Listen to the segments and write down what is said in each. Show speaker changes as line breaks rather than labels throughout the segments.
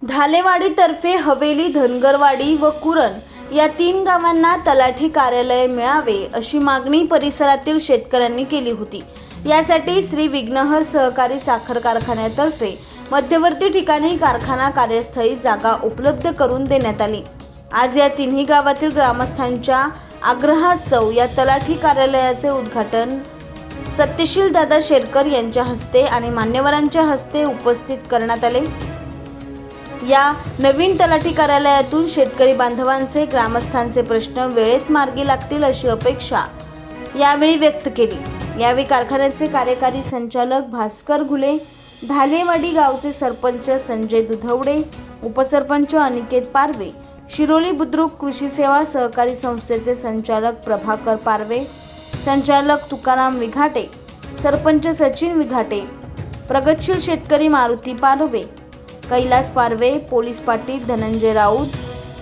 धालेवाडीतर्फे हवेली, धनगरवाडी व कुरण या 3 गावांना तलाठी कार्यालय मिळावे अशी मागणी परिसरातील शेतकऱ्यांनी केली होती। यासाठी श्री विघ्नहर सहकारी साखर कारखान्यातर्फे मध्यवर्ती ठिकाणी कारखाना कार्यस्थळी जागा उपलब्ध करून देण्यात आली। आज या 3 गावातील ग्रामस्थांच्या आग्रहास्तव या तलाठी कार्यालयाचे उद्घाटन सत्यशील दादा शेरकर यांच्या हस्ते आणि मान्यवरांच्या हस्ते उपस्थित करण्यात आले। या नवीन तलाठी कार्यालयातून शेतकरी बांधवांचे ग्रामस्थांचे प्रश्न वेळेत मार्गी लागतील अशी अपेक्षा यावेळी व्यक्त केली। यावेळी कारखान्याचे कार्यकारी संचालक भास्कर घुले, धालेवाडी गावचे सरपंच संजय दुधवडे, उपसरपंच अनिकेत पारवे, शिरोली बुद्रुक कृषी सेवा सहकारी संस्थेचे संचालक प्रभाकर पारवे, संचालक तुकाराम विघाटे, सरपंच सचिन विघाटे, प्रगतशील शेतकरी मारुती पारवे, कैलास पारवे, पोलीस पाटील धनंजय राऊत,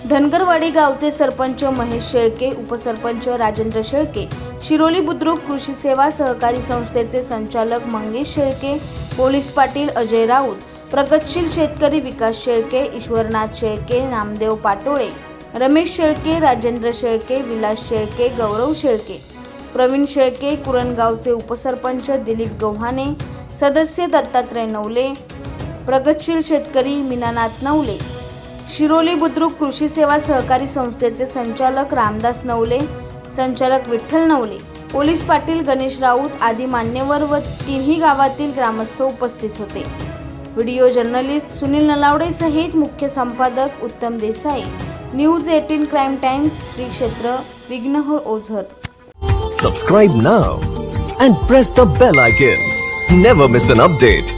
धनगरवाडी गावचे सरपंच महेश शेळके, उपसरपंच राजेंद्र शेळके, शिरोली बुद्रुक कृषी सेवा सहकारी संस्थेचे संचालक मंगेश शेळके, पोलीस पाटील अजय राऊत, प्रगतशील शेतकरी विकास शेळके, ईश्वरनाथ शेळके, नामदेव पाटोळे, रमेश शेळके, राजेंद्र शेळके, विलास शेळके, गौरव शेळके, प्रवीण शेळके, कुरणगावचे उपसरपंच दिलीप गव्हाणे, सदस्य दत्तात्रय नवले, प्रगतशील शेतकरी मीनानाथ नवले, शिरोली बुद्रुक कृषी सेवा सहकारी संस्थेचे संचालक रामदास नवले, संचालक विठ्ठल नवले, पोलीस पाटील गणेश राऊत आदी मान्यवर व 3 गावातील ग्रामस्थ उपस्थित होते। व्हिडिओ जर्नलिस्ट सुनील नलावडे सहित मुख्य संपादक उत्तम Desai, news 18 crime times, Shri क्षेत्र Vighnahar Ozar.
Subscribe now and press the bell icon. Never miss an update.